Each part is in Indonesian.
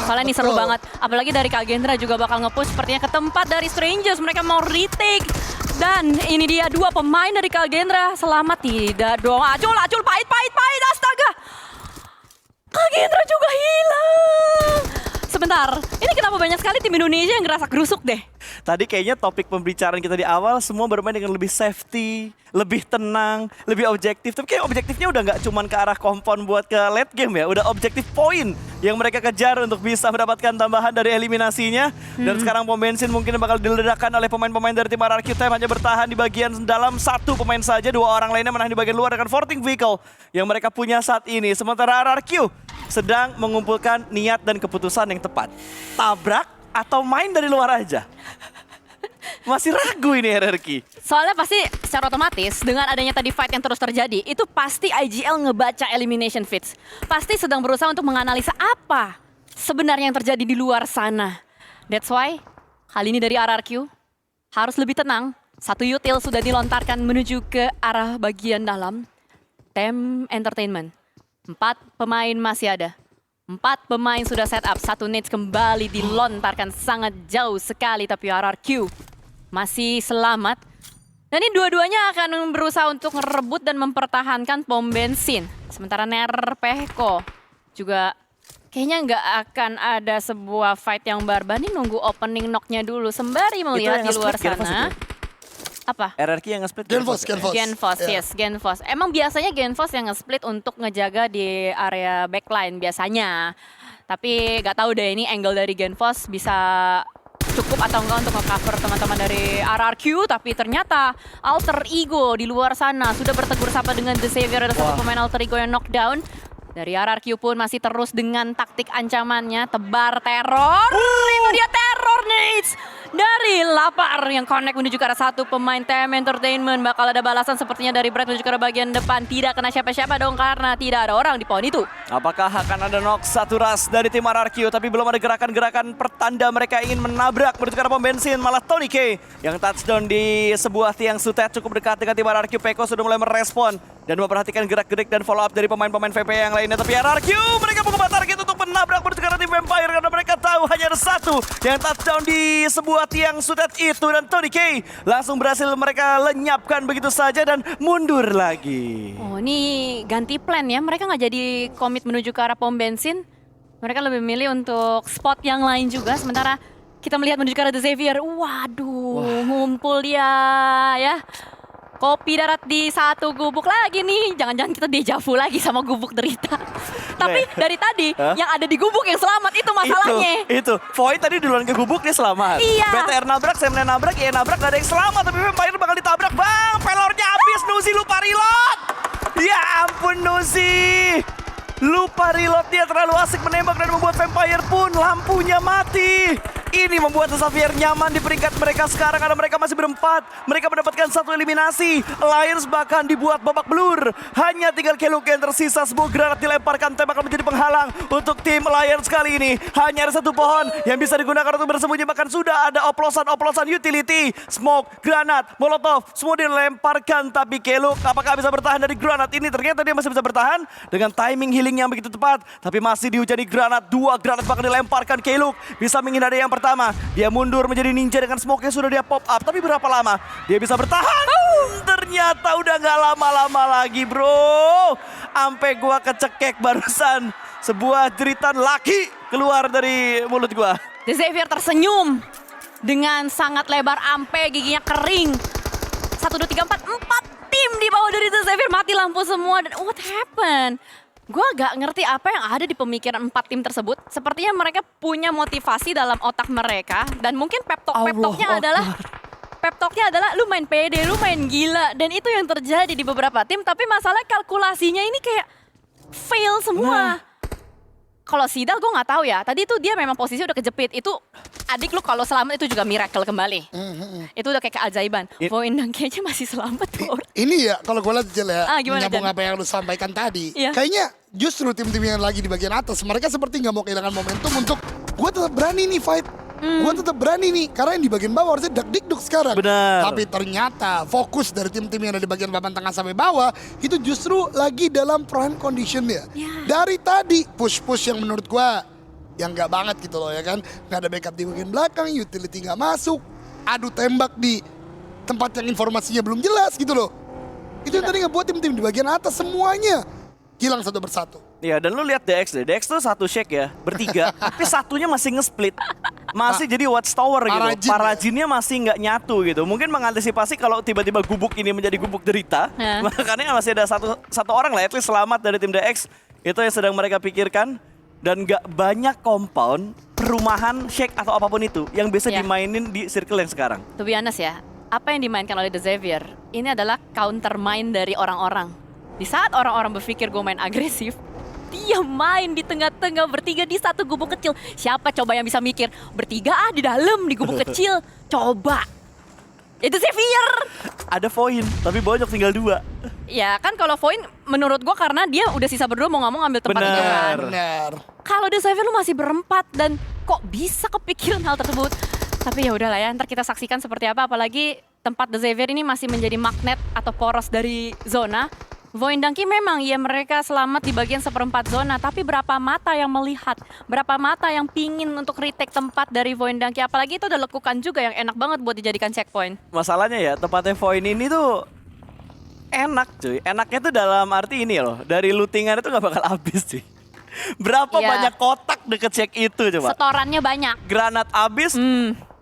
Soalnya ini seru banget. Apalagi dari Kak Gendra juga bakal nge-push sepertinya ke tempat dari Strangers. Mereka mau retake. Dan ini dia dua pemain dari Kak Gendra. Selamat tidak dong. Acul, pahit, astaga. Kak Gendra juga hilang. Sebentar, ini kenapa banyak sekali tim Indonesia yang ngerasa gerusuk deh? Tadi kayaknya topik pembicaraan kita di awal semua bermain dengan lebih safety, lebih tenang, lebih objektif. Tapi kayak objektifnya udah nggak cuman ke arah kompon buat ke late game ya. Udah objektif poin yang mereka kejar untuk bisa mendapatkan tambahan dari eliminasinya. Dan sekarang pom bensin mungkin bakal diledakkan oleh pemain-pemain dari tim RRQ. Time hanya bertahan di bagian dalam satu pemain saja. Dua orang lainnya menahan di bagian luar dengan 14 vehicle yang mereka punya saat ini. Sementara RRQ sedang mengumpulkan niat dan keputusan yang tepat. Tabrak atau main dari luar aja? Masih ragu ini RRQ. Soalnya pasti secara otomatis dengan adanya tadi fight yang terus terjadi, itu pasti IGL ngebaca elimination feeds. Pasti sedang berusaha untuk menganalisa apa sebenarnya yang terjadi di luar sana. That's why kali ini dari RRQ harus lebih tenang. Satu util sudah dilontarkan menuju ke arah bagian dalam. Tem Entertainment. 4 pemain masih ada. 4 pemain sudah set up. Satu nades kembali dilontarkan sangat jauh sekali. Tapi RRQ masih selamat. Dan ini dua-duanya akan berusaha untuk merebut dan mempertahankan pom bensin. Sementara Nerpeko juga kayaknya nggak akan ada sebuah fight yang barbar. Nih nunggu opening knock-nya dulu. Sembari melihat di luar sana. Apa? RRQ yang nge-split Genfos, yes, Genfos. Emang biasanya Genfos yang nge-split untuk ngejaga di area backline biasanya. Tapi nggak tahu deh ini angle dari Genfos bisa cukup atau enggak untuk nge-cover teman-teman dari RRQ. Tapi ternyata alter ego di luar sana sudah bertegur sapa dengan The Savior. Ada satu pemain alter ego yang knockdown. Dari RRQ pun masih terus dengan taktik ancamannya. Tebar teror. Itu dia teror nades. Dari Lapar yang connect menuju ke arah satu pemain Tem Entertainment. Bakal ada balasan sepertinya dari Brad menuju ke arah bagian depan. Tidak kena siapa-siapa dong karena tidak ada orang di pohon itu. Apakah akan ada knock satu ras dari tim RRQ? Tapi belum ada gerakan-gerakan pertanda mereka ingin menabrak menuju ke arah pom bensin. Malah Tony K yang touchdown di sebuah tiang sutet cukup dekat dengan tim RRQ. Peko sudah mulai merespon dan memperhatikan gerak-gerik dan follow up dari pemain-pemain VP yang lainnya. Tapi RRQ mereka membuka target untuk menabrak menuju ke arah tim Vampire karena mereka tahu hanya ada satu yang touchdown di sebuah tiang sutet itu. Dan Tony K langsung berhasil mereka lenyapkan begitu saja dan mundur lagi. Oh ini ganti plan ya. Mereka nggak jadi komit menuju ke arah pom bensin. Mereka lebih milih untuk spot yang lain juga. Sementara kita melihat menuju ke arah The Xavier. Waduh, ngumpul dia ya. Kopi darat di satu gubuk lagi nih. Jangan-jangan kita dejavu lagi sama gubuk derita. Tapi dari tadi yang ada di gubuk yang selamat itu masalahnya. Itu. Void tadi duluan ke gubuk dia selamat. Iya. BTR nabrak, Semne nabrak, ya nabrak gak ada yang selamat. Tapi Vampire bakal ditabrak. Bang, pelornya habis. Nuzi lupa reload. Ya ampun Nuzi. Lupa reload, dia terlalu asik menembak dan membuat Vampire pun lampunya mati. Ini membuat The Xavier nyaman di peringkat mereka sekarang karena mereka masih berempat. Mereka mendapatkan satu eliminasi. Alliance bahkan dibuat babak belur. Hanya tinggal Keluk yang tersisa. Sebuah granat dilemparkan, tembak menjadi penghalang untuk tim Alliance kali ini. Hanya ada satu pohon yang bisa digunakan untuk bersembunyi. Bahkan sudah ada oplosan-oplosan utility. Smoke, granat, molotov, semua dilemparkan. Tapi Keluk apakah bisa bertahan dari granat ini? Ternyata dia masih bisa bertahan dengan timing healing yang begitu tepat. Tapi masih dihujani granat. 2 granat bahkan dilemparkan. Keluk bisa menghindari yang pertama. Dia mundur menjadi ninja dengan smoke yang sudah dia pop up. Tapi berapa lama dia bisa bertahan? Ternyata udah gak lama-lama lagi bro. Ampe gua kecekek barusan. Sebuah jeritan laki keluar dari mulut gua. The Xavier tersenyum dengan sangat lebar, ampe giginya kering. 1, 2, 3, 4 tim di bawah dari The Xavier mati lampu semua. Dan what happened? Gue gak ngerti apa yang ada di pemikiran 4 tim tersebut. Sepertinya mereka punya motivasi dalam otak mereka. Dan mungkin pep talknya adalah lu main pede, lu main gila. Dan itu yang terjadi di beberapa tim. Tapi masalah kalkulasinya ini kayak fail semua. Kalau Sidal gue gak tahu ya. Tadi itu dia memang posisi udah kejepit. Itu adik lu kalau selamat itu juga miracle kembali. Itu udah kayak keajaiban. Voindang kayaknya masih selamat tuh. Ini ya kalau gue lihat Jel ya, Jan? menyambung apa yang lu sampaikan tadi. Kayaknya justru tim-tim yang lagi di bagian atas, mereka seperti nggak mau kehilangan momentum untuk gue tetap berani nih fight. Gue tetap berani nih, karena yang di bagian bawah harusnya dak-dikduk sekarang. Benar. Tapi ternyata fokus dari tim-tim yang ada di bagian papan tengah sampai bawah, itu justru lagi dalam prime condition ya. Dari tadi push-push yang menurut gue yang nggak banget gitu loh ya kan. Nggak ada backup di bagian belakang, utility nggak masuk, adu tembak di tempat yang informasinya belum jelas gitu loh. Itu yang tadi ngebuat tim-tim di bagian atas semuanya hilang satu persatu. Iya, dan lu lihat DX deh. DX tuh satu shake ya, bertiga. Tapi satunya masih nge-split. Masih jadi watchtower gitu. Parajinnya masih nggak nyatu gitu. Mungkin mengantisipasi kalau tiba-tiba gubuk ini menjadi gubuk derita. Makanya masih ada satu orang lah, at least selamat dari tim DX. Itu yang sedang mereka pikirkan. Dan nggak banyak compound, perumahan, shake atau apapun itu yang bisa dimainin di circle yang sekarang. To be honest ya, apa yang dimainkan oleh The Xavier, ini adalah counter main dari orang-orang. Di saat orang-orang berpikir gue main agresif, dia main di tengah-tengah bertiga di satu gubuk kecil. Siapa coba yang bisa mikir bertiga di dalam di gubuk kecil? Coba. Itu Xavier. Ada Voin, tapi Bonyok tinggal 2. Ya kan kalau Voin menurut gue karena dia udah sisa berdua mau nggak mau ngambil tempat itu kan. Benar. Kalau The Xavier lu masih berempat dan kok bisa kepikiran hal tersebut? Tapi ya udahlah ya, ntar kita saksikan seperti apa. Apalagi tempat The Xavier ini masih menjadi magnet atau poros dari zona. Void Donkey memang ya mereka selamat di bagian seperempat zona, tapi berapa mata yang melihat, berapa mata yang pingin untuk retake tempat dari Void Donkey, apalagi itu udah lekukan juga yang enak banget buat dijadikan checkpoint. Masalahnya ya tempatnya Void ini tuh enak cuy, enaknya tuh dalam arti ini loh, dari lootingan itu gak bakal habis cuy. Berapa banyak kotak deket check itu coba. Setorannya banyak. Granat habis,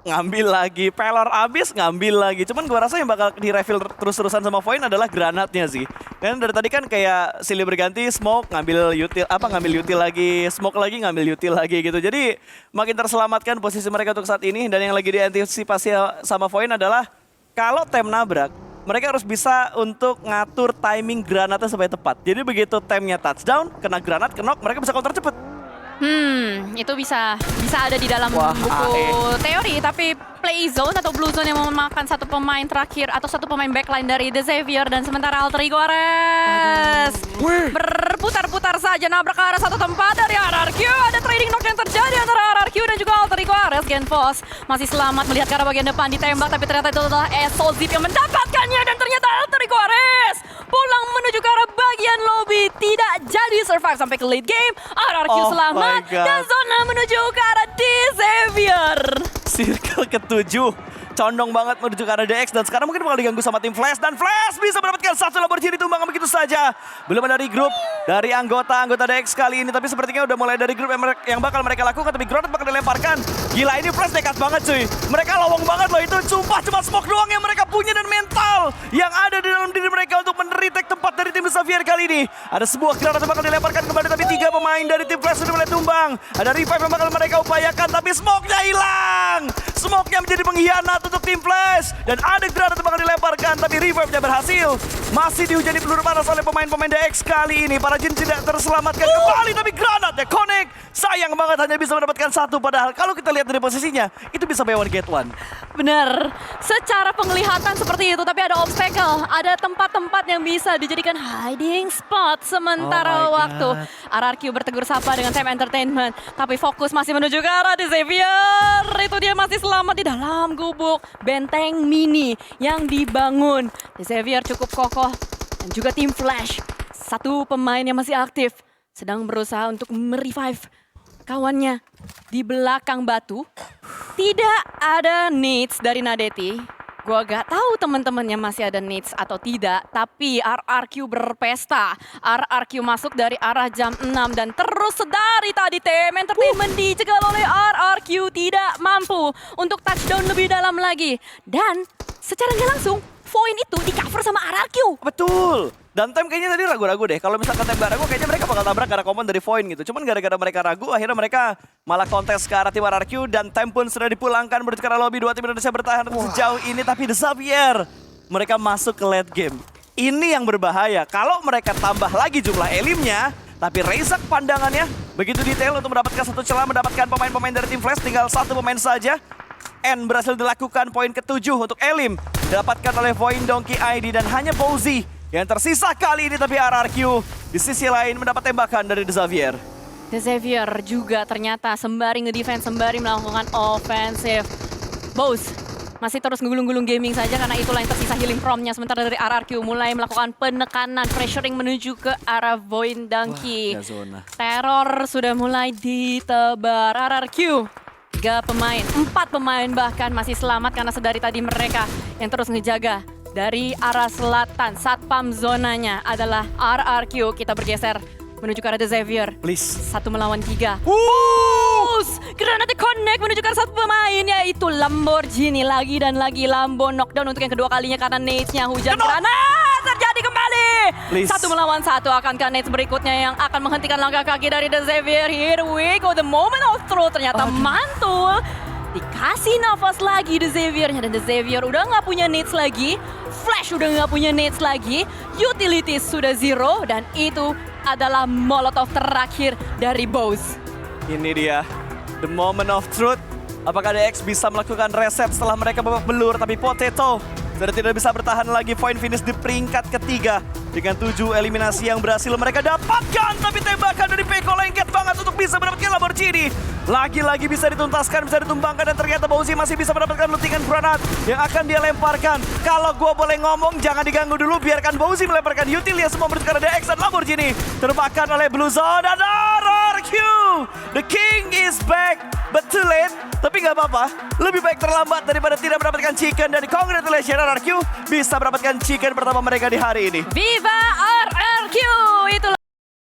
ngambil lagi, pelor abis ngambil lagi. Cuman gua rasa yang bakal di-refill terus-terusan sama Void adalah granatnya sih. Dan dari tadi kan kayak silih berganti, smoke ngambil util lagi, smoke lagi ngambil util lagi gitu. Jadi makin terselamatkan posisi mereka untuk saat ini. Dan yang lagi diantisipasi sama Void adalah kalau tem nabrak, mereka harus bisa untuk ngatur timing granatnya supaya tepat. Jadi begitu temnya touchdown, kena granat, knock, mereka bisa counter cepet. Itu bisa ada di dalam buku teori, tapi play zone atau blue zone yang memakan satu pemain terakhir atau satu pemain backline dari The Xavier, dan sementara Alter Ego Ares berputar-putar saja nabrak ke arah satu tempat dari RRQ. Ada trading knock yang terjadi antara RRQ dan juga Alter Ego Ares. Genfos masih selamat melihat ke arah bagian depan, ditembak, tapi ternyata itu adalah Soul Zip yang mendapatkannya, dan ternyata Alter Ego Ares pulang menuju ke arah bagian lobby, tidak jadi survive sampai ke late game. RRQ selamat dan zona menuju ke arah The Xavier. Circle ke-7 condong banget menuju ke arah DX, dan sekarang mungkin bakal diganggu sama tim Flash, dan Flash bisa mendapatkan satu Lamborghini tumbang begitu saja. Belum ada regroup dari anggota DX kali ini, tapi sepertinya udah mulai dari grup yang bakal mereka lakukan, tapi granat bakal dilemparkan. Gila, ini Flash nekat banget cuy. Mereka lowong banget loh, itu sumpah cuma smoke doang yang mereka punya dan mental yang ada di dalam diri mereka untuk men-retake tempat dari tim Xavier kali ini. Ada sebuah granat yang bakal dilemparkan kembali, tapi 3 pemain dari tim Flash sudah mulai tumbang. Ada revive yang bakal mereka upayakan, tapi smoke-nya hilang. Smoke-nya menjadi pengkhianat untuk tim Flash, dan ada granat yang bakal dilemparkan, tapi revive-nya berhasil. Masih dihujani peluru panas oleh pemain-pemain DX kali ini. Para Jin tidak terselamatkan kembali, tapi granatnya connect. Sayang banget hanya bisa mendapatkan satu, padahal kalau kita lihat dari posisinya, itu bisa buy one get one. Bener, secara penglihatan seperti itu, tapi ada obstacle, ada tempat-tempat yang bisa dijadikan hiding spot sementara waktu. RRQ bertegur sapa dengan Sam Entertainment, tapi fokus masih menuju ke arah The Xavier. Itu dia masih selamat di dalam gubuk benteng mini yang dibangun. The Xavier cukup kokoh, dan juga tim Flash, satu pemain yang masih aktif, sedang berusaha untuk merevive kawannya di belakang batu. Tidak ada needs dari Nadeti. Gua gak tahu teman-temannya masih ada needs atau tidak, tapi RRQ berpesta. RRQ masuk dari arah jam 6 dan terus sedari tadi TM Entertainment dicegal oleh RRQ, tidak mampu untuk touchdown lebih dalam lagi. Dan secara nggak langsung, Void itu di cover sama RRQ. Betul. Dan Tem kayaknya tadi ragu-ragu deh. Kalau misalkan Tem gak ragu, kayaknya mereka bakal tabrak karena common dari Void gitu. Cuman gara-gara mereka ragu, akhirnya mereka malah kontes ke arah tim RRQ. Dan Tem pun sudah dipulangkan menuju ke arah lobby. 2 tim Indonesia bertahan sejauh ini. Tapi The Xavier, mereka masuk ke late game. Ini yang berbahaya. Kalau mereka tambah lagi jumlah elimnya, tapi Razak pandangannya begitu detail untuk mendapatkan satu celah, mendapatkan pemain-pemain dari tim Flash. Tinggal satu pemain saja. N berhasil dilakukan, poin ke-7 untuk Elim. Didapatkan oleh Void Donkey ID, dan hanya Posey yang tersisa kali ini, tapi RRQ di sisi lain mendapat tembakan dari The Xavier. The Xavier juga ternyata sembari ngedefense, sembari melakukan offensive. Bose, masih terus ngegulung-gulung gaming saja karena itulah yang tersisa healing promnya. Sementara dari RRQ mulai melakukan penekanan, pressuring menuju ke arah Void Donkey. Wah, ya zona. Teror sudah mulai ditebar. RRQ 3 pemain, 4 pemain bahkan masih selamat karena sedari tadi mereka yang terus ngejaga. Dari arah selatan, satpam zonanya adalah RRQ. Kita bergeser menuju ke arah The Xavier. Please. 1 melawan 3. Wuh! Granat connect menuju ke arah satu pemain, yaitu Lamborghini. Lagi dan lagi Lambo knockdown untuk yang kedua kalinya karena nades-nya hujan granat terjadi kembali. Please. 1 melawan 1, akankah nades berikutnya yang akan menghentikan langkah kaki dari The Xavier? Here we go, the moment of truth. Ternyata mantul. Dikasih nafas lagi The Xavier-nya, dan The Xavier udah nggak punya nades lagi. Flash udah nggak punya nades lagi. Utilities sudah 0 dan itu adalah molotov terakhir dari Bose. Ini dia, the moment of truth. Apakah DX bisa melakukan reset setelah mereka babak belur, tapi Potato sudah tidak bisa bertahan lagi. Point finish di peringkat ketiga dengan 7 eliminasi yang berhasil mereka dapatkan. Tapi tembakan dari Peko lengket banget untuk bisa mendapatkan Lamborghini. Lagi-lagi bisa dituntaskan, bisa ditumbangkan, dan ternyata Bauzi masih bisa mendapatkan lootingan granat yang akan dia lemparkan. Kalau gua boleh ngomong, jangan diganggu dulu, biarkan Bauzi melemparkan util yang semua menuju ke arah DX dan Lamborghini. Termakan oleh Blue Zone dan RRQ. The King is back, but too late. Tapi nggak apa-apa, lebih baik terlambat daripada tidak mendapatkan chicken. Dan congratulations RRQ bisa mendapatkan chicken pertama mereka di hari ini. Viva RRQ! Itulah